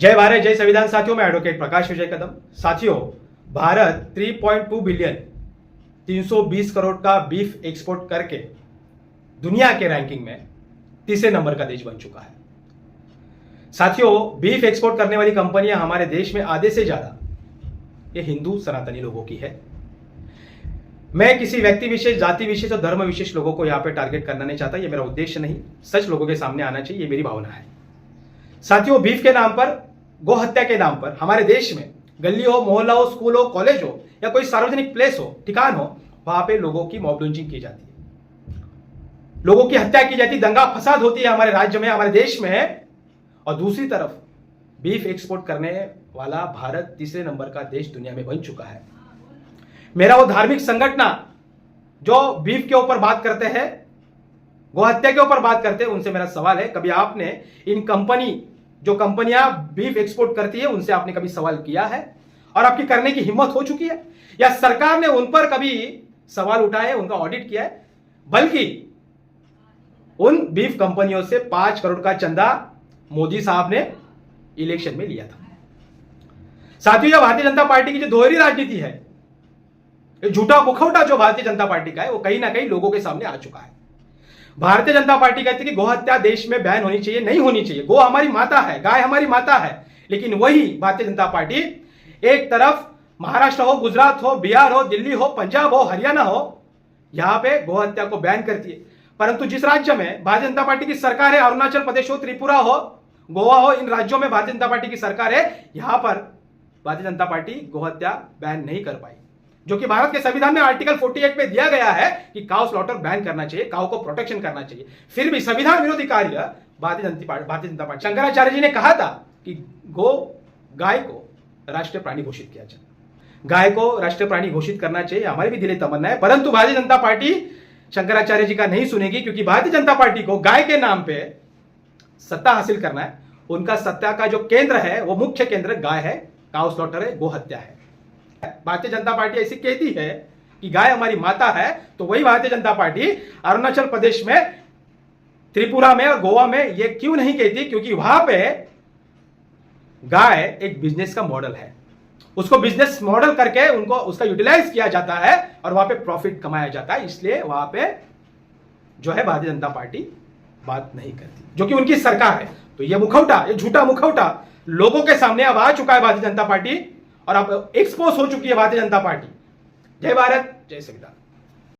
जय भारत जय संविधान। साथियों, मैं एडवोकेट प्रकाश विजय कदम। साथियों, भारत 3.2 बिलियन 320 करोड़ का बीफ एक्सपोर्ट करके दुनिया के रैंकिंग में तीसरे नंबर का देश बन चुका है। साथियों, बीफ एक्सपोर्ट करने वाली कंपनियां हमारे देश में आधे से ज्यादा ये हिंदू सनातनी लोगों की है। मैं किसी व्यक्ति विशेष, जाति विशेष और धर्म विशेष लोगों को यहां पे टारगेट करना नहीं चाहता। ये मेरा उद्देश्य नहीं, सच लोगों के सामने आना चाहिए, ये मेरी भावना है। साथियों, बीफ के नाम पर, गौ हत्या के नाम पर हमारे देश में गली हो, मोहल्ला हो, स्कूल हो, कॉलेज हो या कोई सार्वजनिक प्लेस हो, ठिकान हो, वहां पे लोगों की मॉब लिंचिंग की जाती है, लोगों की हत्या की जाती है, दंगा फसाद होती है हमारे राज्य में, हमारे देश में। और दूसरी तरफ बीफ एक्सपोर्ट करने वाला भारत तीसरे नंबर का देश दुनिया में बन चुका है। मेरा वो धार्मिक संगठन जो बीफ के ऊपर बात करते हैं, गौ हत्या के ऊपर बात करते हैं, उनसे मेरा सवाल है, कभी आपने इन जो कंपनियां बीफ एक्सपोर्ट करती है उनसे आपने कभी सवाल किया है? और आपकी करने की हिम्मत हो चुकी है? या सरकार ने उन पर कभी सवाल उठाए, उनका ऑडिट किया है? बल्कि उन बीफ कंपनियों से 5 करोड़ का चंदा मोदी साहब ने इलेक्शन में लिया था। साथियों, यह भारतीय जनता पार्टी की जो दोहरी राजनीति है, झूठा मुखौटा जो भारतीय जनता पार्टी का है, वो कहीं ना कहीं लोगों के सामने आ चुका है। भारतीय जनता पार्टी कहती है कि गौ हत्या देश में बैन होनी चाहिए, नहीं होनी चाहिए। गौ हमारी माता है, गाय हमारी माता है। लेकिन वही भारतीय जनता पार्टी एक तरफ महाराष्ट्र हो, गुजरात हो, बिहार हो, दिल्ली हो, पंजाब हो, हरियाणा हो, यहां पे गौ हत्या को बैन करती है। परंतु जिस राज्य में भारतीय जनता पार्टी की सरकार है, अरुणाचल प्रदेश हो, त्रिपुरा हो, गोवा हो, इन राज्यों में भारतीय जनता पार्टी की सरकार है, यहां पर भारतीय जनता पार्टी गौ हत्या बैन नहीं कर पाई, जो कि भारत के संविधान में आर्टिकल 48 में दिया गया है कि काउ स्लॉटर बैन करना चाहिए, काउ को प्रोटेक्शन करना चाहिए। फिर भी संविधान विरोधी कार्य भारतीय जनता पार्टी, शंकराचार्य जी ने कहा था कि गाय को राष्ट्रीय प्राणी घोषित किया जाए, गाय को राष्ट्रीय प्राणी घोषित करना चाहिए, हमारी भी दिली तमन्ना है। परंतु भारतीय जनता पार्टी शंकराचार्य जी का नहीं सुनेगी, क्योंकि भारतीय जनता पार्टी को गाय के नाम पे सत्ता हासिल करना है। उनका सत्ता का जो केंद्र है, वो मुख्य केंद्र गाय है, काउ स्लॉटर है, गो हत्या है। भारतीय जनता पार्टी ऐसी कहती है कि गाय हमारी माता है, तो वही भारतीय जनता पार्टी अरुणाचल प्रदेश में, त्रिपुरा में और गोवा में ये क्यों नहीं कहती? क्योंकि वहां पे गाय एक बिजनेस का मॉडल है, उसको बिजनेस मॉडल करके उनको उसका यूटिलाइज किया जाता है और वहां पे प्रॉफिट कमाया जाता है। इसलिए वहां पे जो है भारतीय जनता पार्टी बात नहीं करती, जो कि उनकी सरकार है। तो ये मुखौटा, ये झूठा मुखौटा लोगों के सामने अब आ चुका है भारतीय जनता पार्टी, और अब एक्सपोज हो चुकी है भारतीय जनता पार्टी। जय भारत जय संविधान।